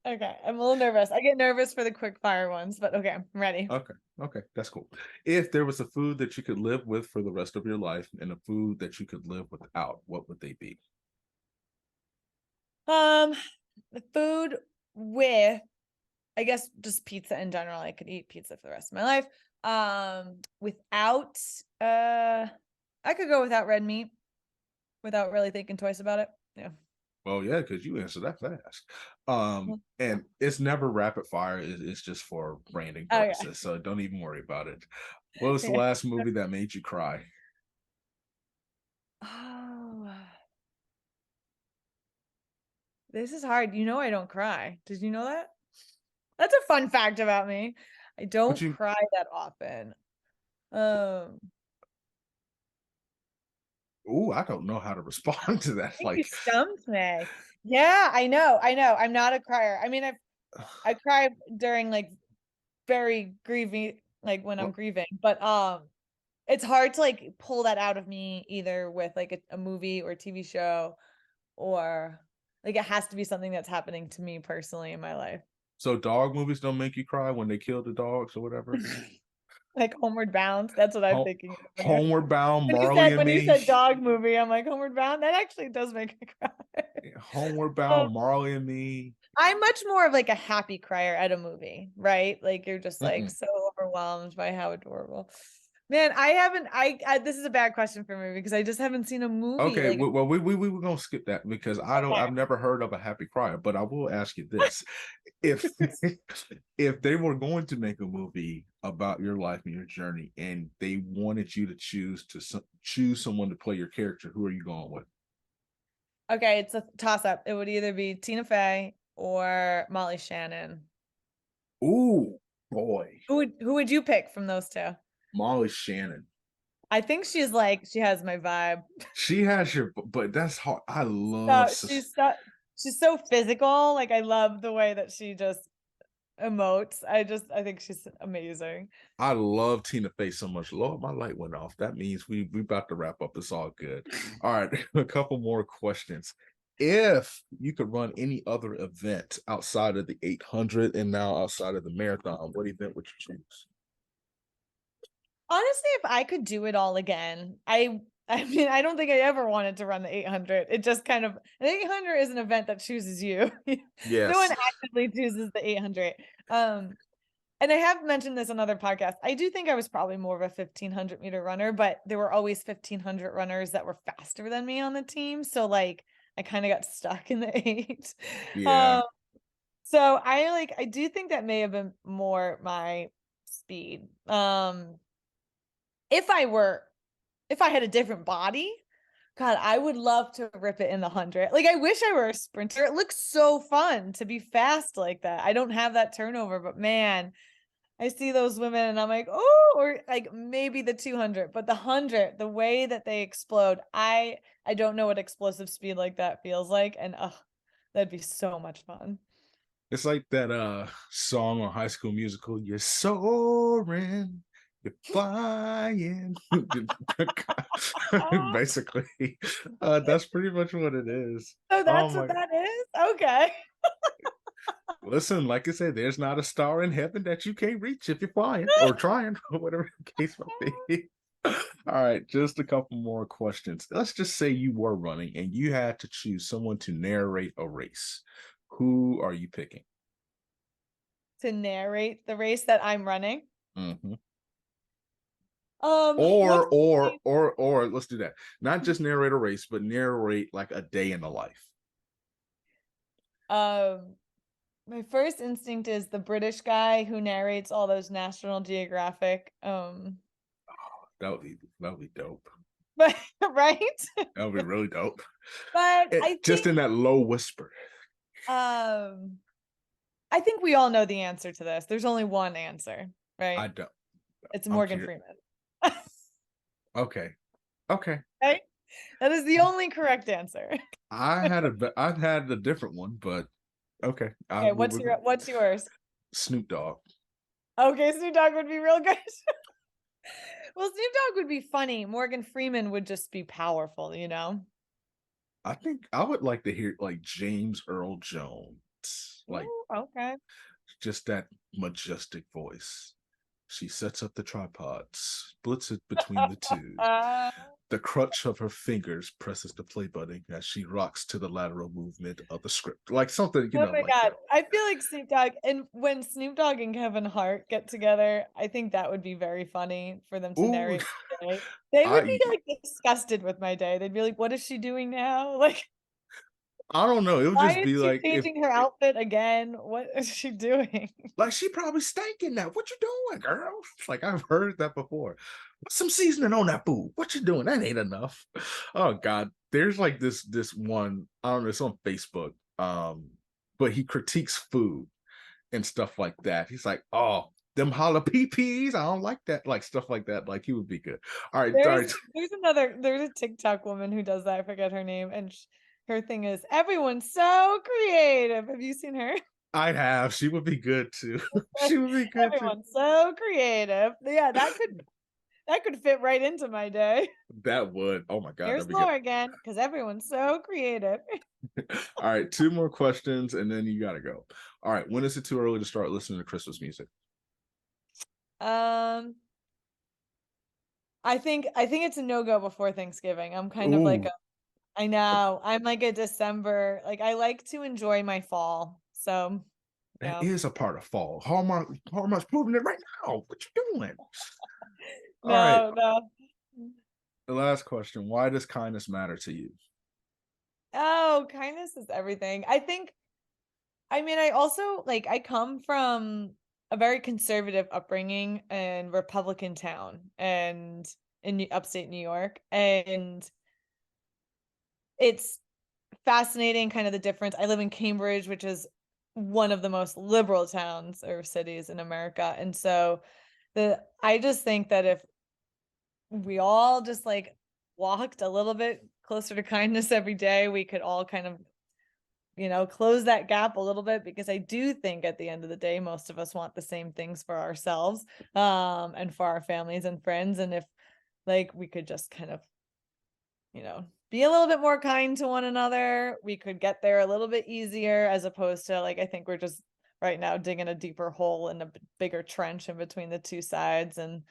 Okay, I'm a little nervous. I get nervous for the quick fire ones, but okay, I'm ready. Okay. Okay, that's cool. If there was a food that you could live with for the rest of your life and a food that you could live without, what would they be? Um, the food with, I guess, just pizza in general. I could eat pizza for the rest of my life. Without, I could go without red meat without really thinking twice about it. Yeah. Well, yeah, because you answered that fast. Mm. And it's never rapid fire. It's just for branding Oh yeah. purposes. So don't even worry about it. What was the Yeah. last movie that made you cry? Oh, this is hard. You know I don't cry. Did you know that? That's a fun fact about me. I What don't you? cry that often. Um, Oh, I don't know how to respond to that. I think you Like, stumped me. Yeah, I know. I know. I'm not a crier. I mean, I cry during like very grieving, like when I'm Well, grieving, but it's hard to like pull that out of me either with like a movie or TV show, or like it has to be something that's happening to me personally in my life. so dog movies don't make you cry when they kill the dogs or whatever? Like Homeward Bound, that's what I'm Home, thinking of Homeward Bound, when you Marley said and Me. dog movie. I'm like Homeward Bound. That actually does make me cry. Homeward Um, Bound, Marley and Me. I'm much more of like a happy crier at a movie, right? Like you're just like Mm-mm. so overwhelmed by how adorable. Man, I haven't. This is a bad question for me because I just haven't seen a movie. Okay, Like, well, we were gonna skip that because I've okay, never heard of a happy crier, but I will ask you this: if if they were going to make a movie about your life and your journey, and they wanted you to choose someone to play your character, who are you going with? okay, it's a toss up. It would either be Tina Fey or Molly Shannon. Ooh, boy, Who would you pick from those two? Molly Shannon. I think she's like she has my vibe. She has your, but that's hard. I love So she's so physical. Like I love the way that she just emotes. I think she's amazing. I love Tina Fey so much. Lord, my light went off. That means we about to wrap up. It's all good. All right, a couple more questions. If you could run any other event outside of the 800 and now outside of the marathon, what event would you choose? Honestly, if I could do it all again, I mean, I don't think I ever wanted to run the 800. It just kind of the 800 is an event that chooses you. No one Yes. actively chooses the 800. Um, and I have mentioned this on other podcasts. I do think I was probably more of a 1500-meter runner, but there were always 1500 runners that were faster than me on the team. So like I kind of got stuck in the eight. Yeah. Um, so I do think that may have been more my speed. If I were if I had a different body, God, I would love to rip it in the 100. Like I wish I were a sprinter. It looks so fun to be fast like that. I don't have that turnover, but man, I see those women and I'm like, oh, or like maybe the 200, but the 100, the way that they explode, I don't know what explosive speed like that feels like, and that'd be so much fun. It's like that song on High School Musical, you're soaring, you're flying. Ah, Basically, that's pretty much what it is. so Oh that's what my, that is. Okay. listen, like I said, there's not a star in heaven that you can't reach if you're flying or trying, or whatever the case might be. All right, just a couple more questions. Let's just say you were running and you had to choose someone to narrate a race. Who are you picking? To narrate the race that I'm running. Mhm. What's Or let's do that. Not just narrate a race, but narrate like a day in the life. um my first instinct is the British guy who narrates all those National Geographic That would be dope. but right? That would be really dope. But I Just think in that low whisper. um I think we all know the answer to this. There's only one answer, right? I don't. It's I'm Morgan curious. Freeman. Okay. Okay. Right? That is the only correct answer. I've had a different one, but okay. Okay, what's yours? Snoop Dogg. Okay, Snoop Dogg would be real good. Well, Snoop Dogg would be funny. Morgan Freeman would just be powerful, you know? I think I would like to hear like James Earl Jones, like Ooh, okay. just that majestic voice. She sets up the tripod, splits it between the two. Uh, The crutch of her fingers presses the play button as she rocks to the lateral movement of the script. Like something, oh my like God. that. I feel like Snoop Dogg, and when Snoop Dogg and Kevin Hart get together, I think that would be very funny for them to Ooh, narrate my day. They would be I like disgusted with my day. They'd be like, what is she doing now? Like, I don't know. It would why just is be she like if changing her outfit again? What is she doing? like she probably stinking now. What you doing, girl? Like I've heard that before. Put some seasoning on that food. What you doing? That ain't enough. Oh God. There's like this one, I don't know, it's on Facebook. But he critiques food and stuff like that. He's like, oh, them jalapenos, I don't like that, like stuff like that. Like he would be good. All There's right. there's a TikTok woman who does that. I forget her name, and her thing is everyone's so creative. Have you seen her? I'd have. She would be good too. She would be good too. Everyone's so creative. Yeah, that could fit right into my day. That would. Oh my God, Here's that'd be good. Laura again, because everyone's so creative. All right, two more questions and then you gotta go. All right, when is it too early to start listening to Christmas music? Um, I think it's a no-go before Thanksgiving. I'm kind of like Ooh, a I know. I'm like a December. Like I like to enjoy my fall. So, that yeah. is a part of fall. Hallmark's proving it right now. What you doing? All right, No, no. the last question. Why does kindness matter to you? Oh, kindness is everything. I mean, I also like I come from a very conservative upbringing in Republican town and in upstate New York. And it's fascinating kind of the difference. I live in Cambridge, which is one of the most liberal towns or cities in America. And so I just think that if we all just like walked a little bit closer to kindness every day, we could all kind of, close that gap a little bit, because I do think at the end of the day, most of us want the same things for ourselves, and for our families and friends. And if like we could just kind of, be a little bit more kind to one another, we could get there a little bit easier, as opposed to like, I think we're just right now digging a deeper hole and a bigger trench in between the two sides. And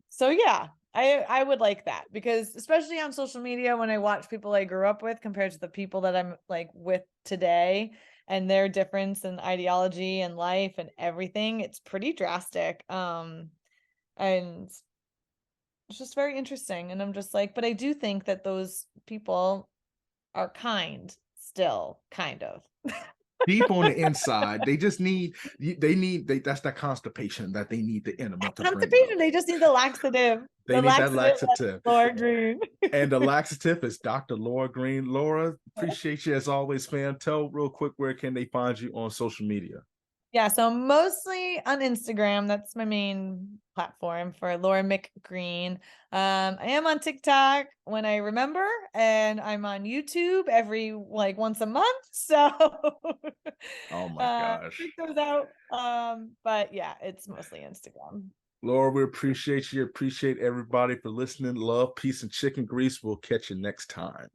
so yeah, I would like that, because especially on social media, when I watch people I grew up with compared to the people that I'm like with today, and their difference in ideology and life and everything, it's pretty drastic. And it's just very interesting. And I'm just like, but I do think that those people are kind still, kind of. Deep on the inside, they just need. That's that constipation that they need the enema to bring up. Constipation, they just need the laxative. They The need that laxative laxative. Laura Green. And the laxative is Dr. Laura Green. Laura, appreciate you as always, fam. Tell real quick, where can they find you on social media? Yeah, so mostly on Instagram. That's my main platform for Laura McGreen. I am on TikTok when I remember, and I'm on YouTube every like once a month. So Oh my check gosh. those out. But yeah, it's mostly Instagram. Laura, we appreciate you. Appreciate everybody for listening. Love, peace, and chicken grease. We'll catch you next time.